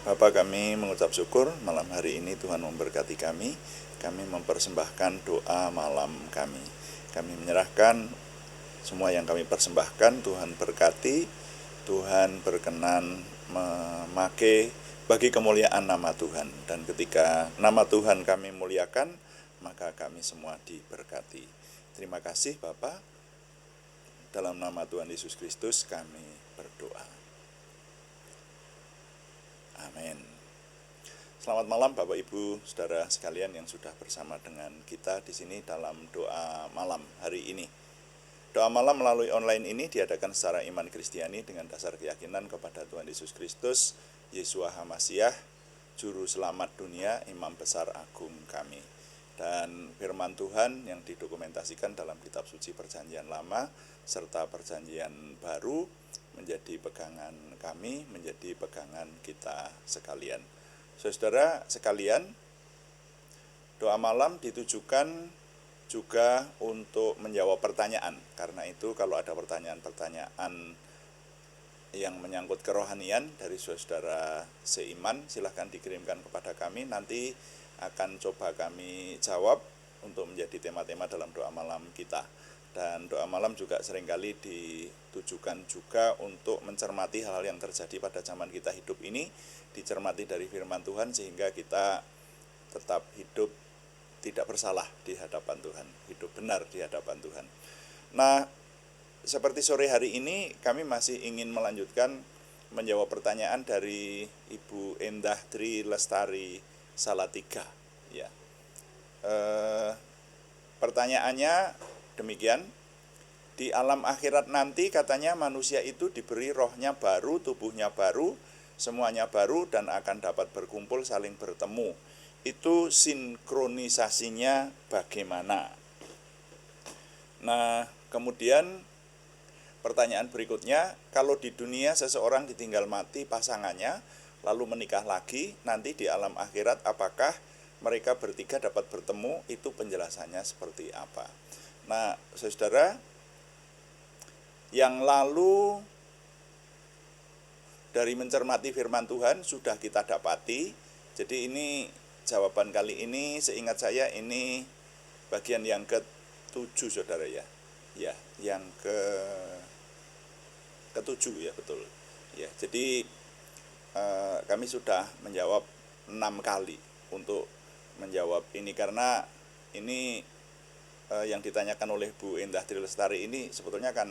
Bapa, kami mengucap syukur malam hari ini Tuhan memberkati kami. Kami mempersembahkan doa malam kami. Kami menyerahkan semua yang kami persembahkan, Tuhan berkati, Tuhan berkenan memakai bagi kemuliaan nama Tuhan. Dan ketika nama Tuhan kami muliakan, maka kami semua diberkati. Terima kasih Bapa. Dalam nama Tuhan Yesus Kristus kami berdoa. Amin. Selamat malam Bapak Ibu, Saudara sekalian yang sudah bersama dengan kita di sini dalam doa malam hari ini. Doa malam melalui online ini diadakan secara iman Kristiani dengan dasar keyakinan kepada Tuhan Yesus Kristus, Yeshua HaMasyiah, Juru Selamat dunia, Imam Besar Agung kami. Dan firman Tuhan yang didokumentasikan dalam kitab suci Perjanjian Lama serta Perjanjian Baru menjadi pegangan kami, menjadi pegangan kita sekalian. Saudara sekalian, doa malam ditujukan juga untuk menjawab pertanyaan. Karena itu kalau ada pertanyaan-pertanyaan yang menyangkut kerohanian dari saudara seiman, silahkan dikirimkan kepada kami. Nanti akan coba kami jawab untuk menjadi tema-tema dalam doa malam kita. Dan doa malam juga seringkali ditujukan juga untuk mencermati hal-hal yang terjadi pada zaman kita hidup ini, dicermati dari firman Tuhan sehingga kita tetap hidup tidak bersalah di hadapan Tuhan, hidup benar di hadapan Tuhan. Nah, seperti sore hari ini kami masih ingin melanjutkan menjawab pertanyaan dari Ibu Endah Tri Lestari Salatiga. Ya. Pertanyaannya demikian, di alam akhirat nanti katanya manusia itu diberi rohnya baru, tubuhnya baru, semuanya baru dan akan dapat berkumpul saling bertemu. Itu sinkronisasinya bagaimana? Nah, kemudian pertanyaan berikutnya, kalau di dunia seseorang ditinggal mati pasangannya, lalu menikah lagi, nanti di alam akhirat apakah mereka bertiga dapat bertemu? Itu penjelasannya seperti apa? Nah, saudara, yang lalu dari mencermati firman Tuhan sudah kita dapati. Jadi ini jawaban kali ini, seingat saya ini bagian yang ke-7 saudara ya. Ya, yang ke-7 ya, betul. Ya, jadi kami sudah menjawab 6 kali untuk menjawab ini, karena ini yang ditanyakan oleh Bu Endah Tri Lestari ini sebetulnya kan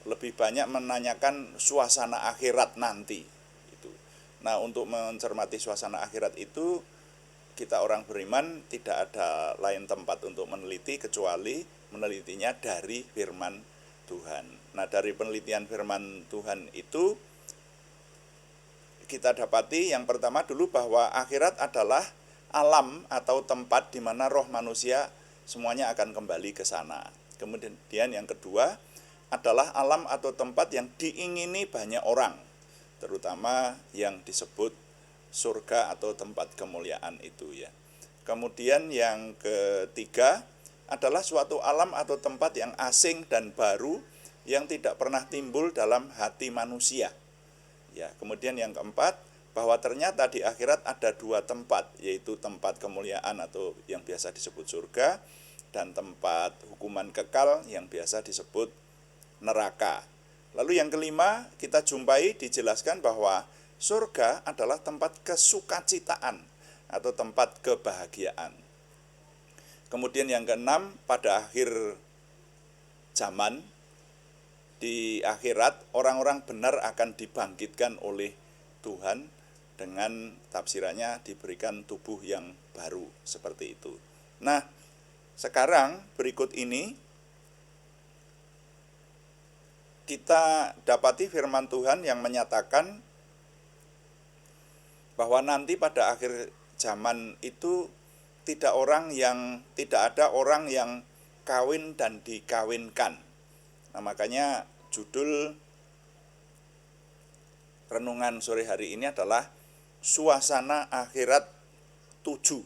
lebih banyak menanyakan suasana akhirat nanti itu. Nah, untuk mencermati suasana akhirat itu kita orang beriman tidak ada lain tempat untuk meneliti kecuali menelitinya dari firman Tuhan. Nah, dari penelitian firman Tuhan itu kita dapati yang pertama dulu bahwa akhirat adalah alam atau tempat di mana roh manusia semuanya akan kembali ke sana. Kemudian yang kedua adalah alam atau tempat yang diingini banyak orang, terutama yang disebut surga atau tempat kemuliaan itu ya. Kemudian yang ketiga adalah suatu alam atau tempat yang asing dan baru yang tidak pernah timbul dalam hati manusia. Ya, kemudian yang keempat, bahwa ternyata di akhirat ada 2 tempat, yaitu tempat kemuliaan atau yang biasa disebut surga, dan tempat hukuman kekal yang biasa disebut neraka. Lalu yang kelima, kita jumpai dijelaskan bahwa surga adalah tempat kesukacitaan atau tempat kebahagiaan. Kemudian yang keenam, pada akhir zaman, di akhirat orang-orang benar akan dibangkitkan oleh Tuhan dengan tafsirannya diberikan tubuh yang baru seperti itu. Nah, sekarang berikut ini kita dapati firman Tuhan yang menyatakan bahwa nanti pada akhir zaman itu tidak ada orang yang kawin dan dikawinkan. Nah, makanya judul renungan sore hari ini adalah Suasana Akhirat 7.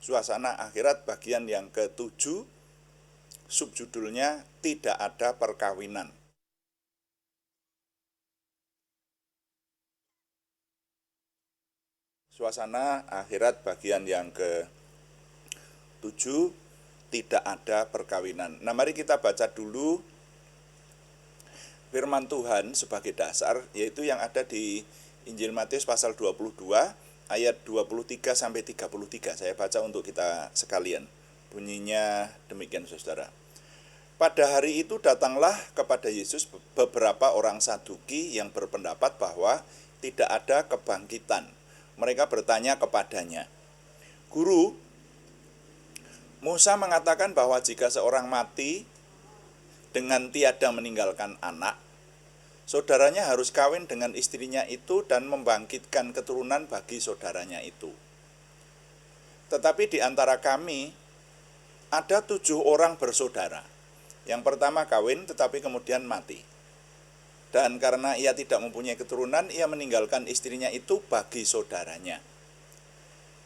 Suasana Akhirat bagian yang ke-7, subjudulnya Tidak Ada Perkawinan. Suasana akhirat bagian yang ke-7, tidak ada perkawinan. Nah, mari kita baca dulu firman Tuhan sebagai dasar, yaitu yang ada di Injil Matius pasal 22 ayat 23 sampai 33. Saya baca untuk kita sekalian. Bunyinya demikian, Saudara. Pada hari itu datanglah kepada Yesus beberapa orang Saduki yang berpendapat bahwa tidak ada kebangkitan. Mereka bertanya kepadanya, "Guru, Musa mengatakan bahwa jika seorang mati dengan tiada meninggalkan anak, saudaranya harus kawin dengan istrinya itu dan membangkitkan keturunan bagi saudaranya itu. Tetapi di antara kami ada 7 orang bersaudara. Yang pertama kawin tetapi kemudian mati. Dan karena ia tidak mempunyai keturunan, ia meninggalkan istrinya itu bagi saudaranya.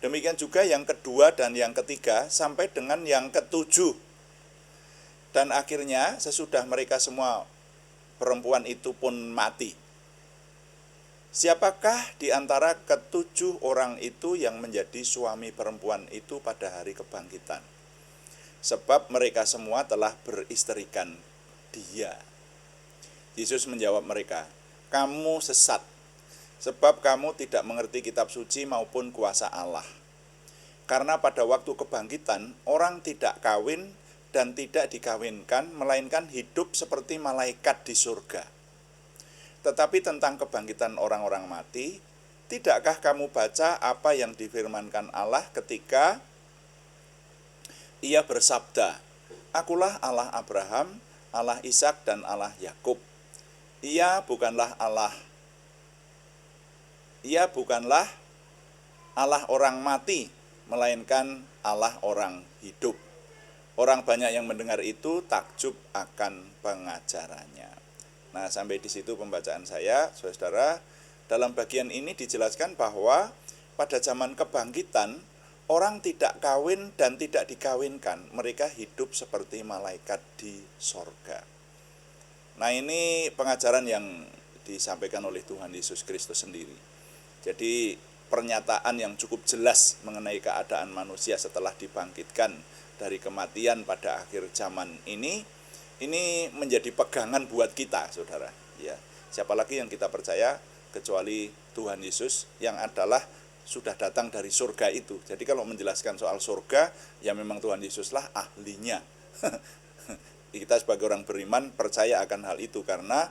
Demikian juga yang kedua dan yang ketiga sampai dengan yang ke-7. Dan akhirnya sesudah mereka semua perempuan itu pun mati. Siapakah di antara ke-7 orang itu yang menjadi suami perempuan itu pada hari kebangkitan? Sebab mereka semua telah beristrikan dia." Yesus menjawab mereka, "Kamu sesat, sebab kamu tidak mengerti kitab suci maupun kuasa Allah. Karena pada waktu kebangkitan, orang tidak kawin dan tidak dikawinkan, melainkan hidup seperti malaikat di surga. Tetapi tentang kebangkitan orang-orang mati, tidakkah kamu baca apa yang difirmankan Allah ketika ia bersabda, 'Akulah Allah Abraham, Allah Ishak dan Allah Yakub.' Ia bukanlah Allah orang mati, melainkan Allah orang hidup." Orang banyak yang mendengar itu takjub akan pengajarannya. Nah, sampai di situ pembacaan saya, Saudara. Dalam bagian ini dijelaskan bahwa pada zaman kebangkitan, orang tidak kawin dan tidak dikawinkan. Mereka hidup seperti malaikat di sorga. Nah, ini pengajaran yang disampaikan oleh Tuhan Yesus Kristus sendiri. Jadi pernyataan yang cukup jelas mengenai keadaan manusia setelah dibangkitkan dari kematian pada akhir zaman ini menjadi pegangan buat kita, Saudara. Ya, siapa lagi yang kita percaya kecuali Tuhan Yesus yang adalah sudah datang dari surga itu. Jadi kalau menjelaskan soal surga, ya memang Tuhan Yesuslah ahlinya. Kita sebagai orang beriman percaya akan hal itu karena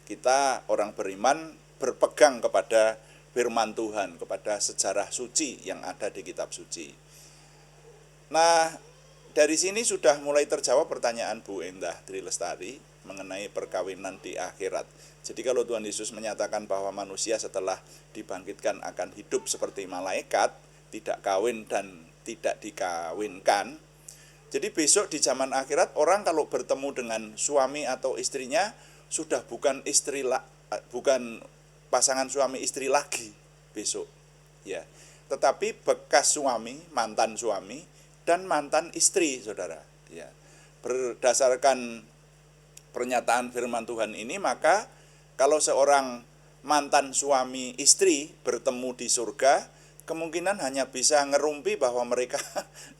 kita orang beriman berpegang kepada firman Tuhan, kepada sejarah suci yang ada di kitab suci. Nah, dari sini sudah mulai terjawab pertanyaan Bu Endah Tri Lestari mengenai perkawinan di akhirat. Jadi kalau Tuhan Yesus menyatakan bahwa manusia setelah dibangkitkan akan hidup seperti malaikat, tidak kawin dan tidak dikawinkan. Jadi besok di zaman akhirat orang kalau bertemu dengan suami atau istrinya sudah bukan pasangan suami istri lagi besok, ya. Tetapi bekas suami, mantan suami dan mantan istri, Saudara. Ya. Berdasarkan pernyataan firman Tuhan ini, maka kalau seorang mantan suami istri bertemu di surga, kemungkinan hanya bisa ngerumpi bahwa mereka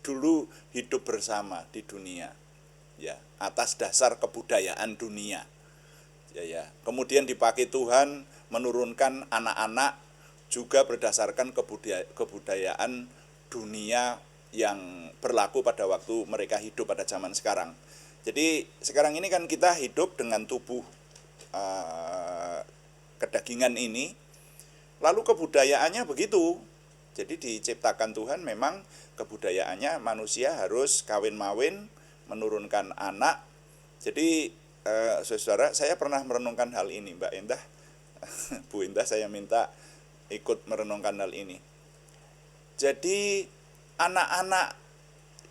dulu hidup bersama di dunia, ya, atas dasar kebudayaan dunia, ya. Kemudian dipakai Tuhan menurunkan anak-anak juga berdasarkan kebudayaan dunia yang berlaku pada waktu mereka hidup pada zaman sekarang. Jadi sekarang ini kan kita hidup dengan tubuh kedagingan ini, lalu kebudayaannya begitu. Jadi diciptakan Tuhan memang kebudayaannya manusia harus kawin-mawin, menurunkan anak. Jadi saudara, saya pernah merenungkan hal ini, Mbak Endah, Bu Endah, saya minta ikut merenungkan hal ini. Jadi anak-anak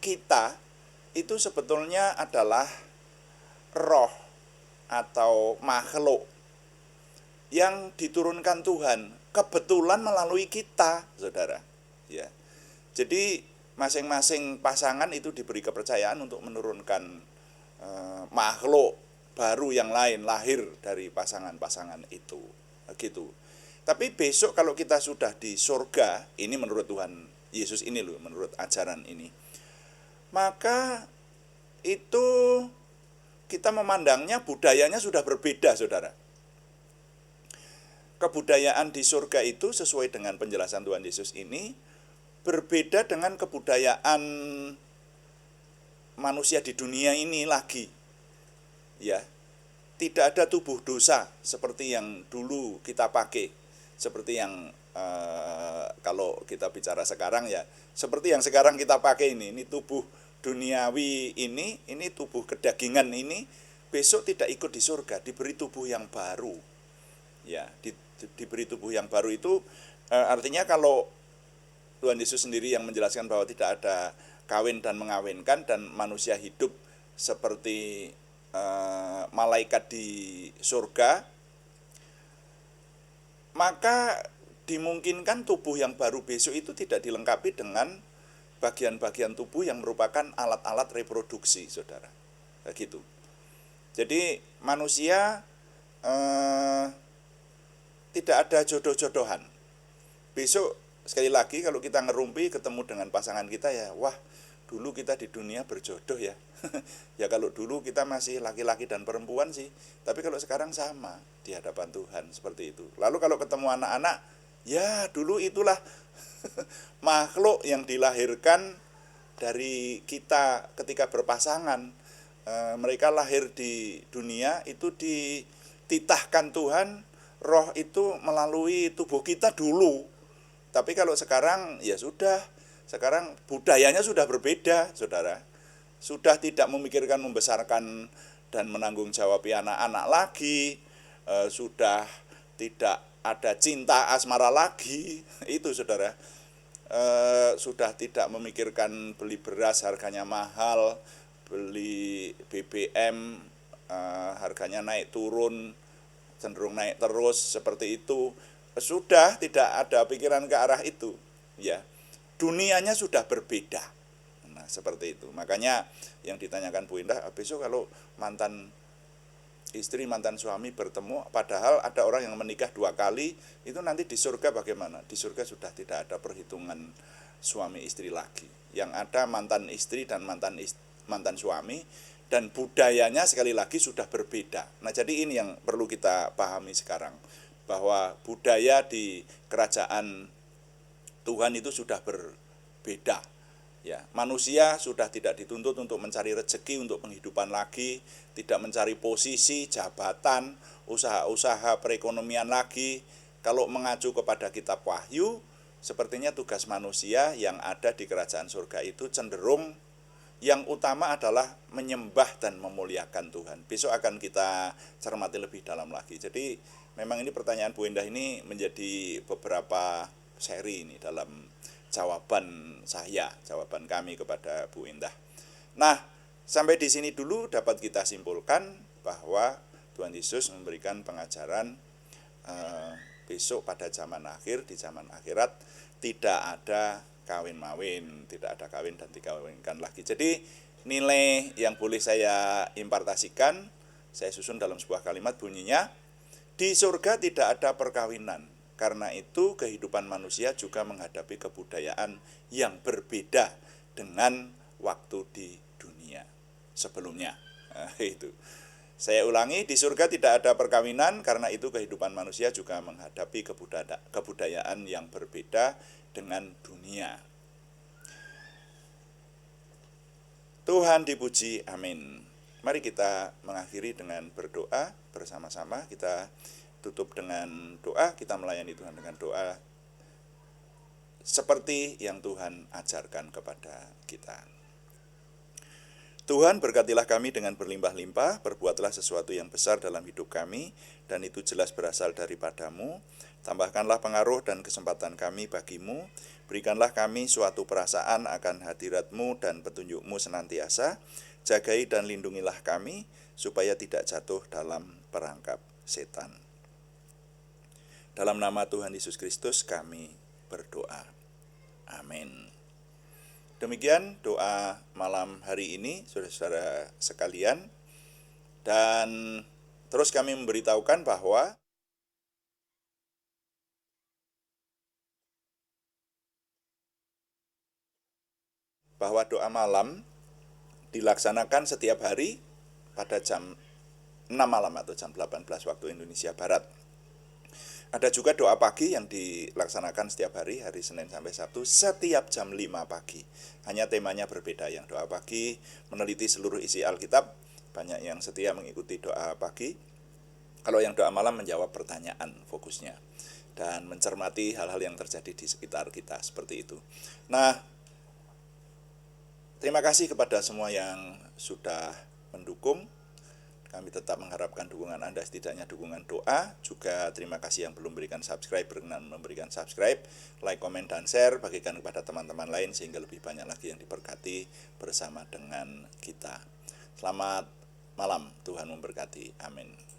kita itu sebetulnya adalah roh atau makhluk yang diturunkan Tuhan kebetulan melalui kita, Saudara. Ya. Jadi masing-masing pasangan itu diberi kepercayaan untuk menurunkan makhluk baru yang lain lahir dari pasangan-pasangan itu. Begitu. Tapi besok kalau kita sudah di surga, ini menurut Tuhan Yesus ini loh, menurut ajaran ini, maka itu kita memandangnya budayanya sudah berbeda, saudara. Kebudayaan di surga itu sesuai dengan penjelasan Tuhan Yesus ini berbeda dengan kebudayaan manusia di dunia ini lagi. Ya, tidak ada tubuh dosa seperti yang dulu kita pakai, seperti yang kalau kita bicara sekarang ya, seperti yang sekarang kita pakai ini tubuh duniawi ini tubuh kedagingan ini, besok tidak ikut di surga, diberi tubuh yang baru. Ya, diberi tubuh yang baru itu artinya kalau Tuhan Yesus sendiri yang menjelaskan bahwa tidak ada kawin dan mengawinkan dan manusia hidup seperti malaikat di surga, maka dimungkinkan tubuh yang baru besok itu tidak dilengkapi dengan bagian-bagian tubuh yang merupakan alat-alat reproduksi, saudara. Begitu. Jadi manusia tidak ada jodoh-jodohan. Besok sekali lagi kalau kita ngerumpi ketemu dengan pasangan kita ya, wah dulu kita di dunia berjodoh ya. Ya kalau dulu kita masih laki-laki dan perempuan sih, tapi kalau sekarang sama di hadapan Tuhan seperti itu. Lalu kalau ketemu anak-anak, ya dulu itulah makhluk yang dilahirkan dari kita ketika berpasangan. Mereka lahir di dunia itu dititahkan Tuhan, roh itu melalui tubuh kita dulu. Tapi kalau sekarang ya sudah, sekarang budayanya sudah berbeda, saudara. Sudah tidak memikirkan membesarkan dan menanggung jawabi anak-anak lagi, sudah tidak ada cinta asmara lagi, itu saudara. Sudah tidak memikirkan beli beras harganya mahal, beli BBM harganya naik turun, cenderung naik terus seperti itu. Sudah tidak ada pikiran ke arah itu, ya. Dunianya sudah berbeda. Nah, seperti itu. Makanya yang ditanyakan Bu Indah, besok kalau mantan istri, mantan suami bertemu, padahal ada orang yang menikah 2 kali, itu nanti di surga bagaimana? Di surga sudah tidak ada perhitungan suami istri lagi. Yang ada mantan istri dan mantan suami, dan budayanya sekali lagi sudah berbeda. Nah, jadi ini yang perlu kita pahami sekarang, bahwa budaya di kerajaan Tuhan itu sudah berbeda. Ya, manusia sudah tidak dituntut untuk mencari rezeki untuk penghidupan lagi, tidak mencari posisi, jabatan, usaha-usaha perekonomian lagi. Kalau mengacu kepada kitab Wahyu, sepertinya tugas manusia yang ada di kerajaan surga itu cenderung yang utama adalah menyembah dan memuliakan Tuhan. Besok akan kita cermati lebih dalam lagi. Jadi memang ini pertanyaan Bu Indah ini menjadi beberapa seri ini dalam jawaban kami kepada Bu Indah. Nah, sampai di sini dulu dapat kita simpulkan bahwa Tuhan Yesus memberikan pengajaran besok pada zaman akhir, di zaman akhirat tidak ada kawin-mawin, tidak ada kawin dan dikawinkan lagi. Jadi nilai yang boleh saya impartasikan, saya susun dalam sebuah kalimat bunyinya, di surga tidak ada perkawinan. Karena itu kehidupan manusia juga menghadapi kebudayaan yang berbeda dengan waktu di dunia sebelumnya. Nah, itu. Saya ulangi, di surga tidak ada perkawinan, karena itu kehidupan manusia juga menghadapi kebudayaan yang berbeda dengan dunia. Tuhan dipuji, amin. Mari kita mengakhiri dengan berdoa bersama-sama. Kita tutup dengan doa, kita melayani Tuhan dengan doa seperti yang Tuhan ajarkan kepada kita. Tuhan, berkatilah kami dengan berlimpah-limpah, perbuatlah sesuatu yang besar dalam hidup kami, dan itu jelas berasal daripada-Mu. Tambahkanlah pengaruh dan kesempatan kami bagi-Mu, berikanlah kami suatu perasaan akan hadirat-Mu dan petunjuk-Mu senantiasa, jagai dan lindungilah kami, supaya tidak jatuh dalam perangkap setan. Dalam nama Tuhan Yesus Kristus kami berdoa. Amin. Demikian doa malam hari ini, saudara-saudara sekalian. Dan terus kami memberitahukan bahwa bahwa doa malam dilaksanakan setiap hari pada jam 6 malam atau jam 18 waktu Indonesia Barat. Ada juga doa pagi yang dilaksanakan setiap hari, hari Senin sampai Sabtu, setiap jam 5 pagi. Hanya temanya berbeda, yang doa pagi meneliti seluruh isi Alkitab, banyak yang setia mengikuti doa pagi. Kalau yang doa malam menjawab pertanyaan fokusnya, dan mencermati hal-hal yang terjadi di sekitar kita, seperti itu. Nah, terima kasih kepada semua yang sudah mendukung. Kami tetap mengharapkan dukungan Anda, setidaknya dukungan doa. Juga terima kasih yang belum memberikan subscribe, berkenan memberikan subscribe, like, komen, dan share. Bagikan kepada teman-teman lain sehingga lebih banyak lagi yang diberkati bersama dengan kita. Selamat malam, Tuhan memberkati. Amin.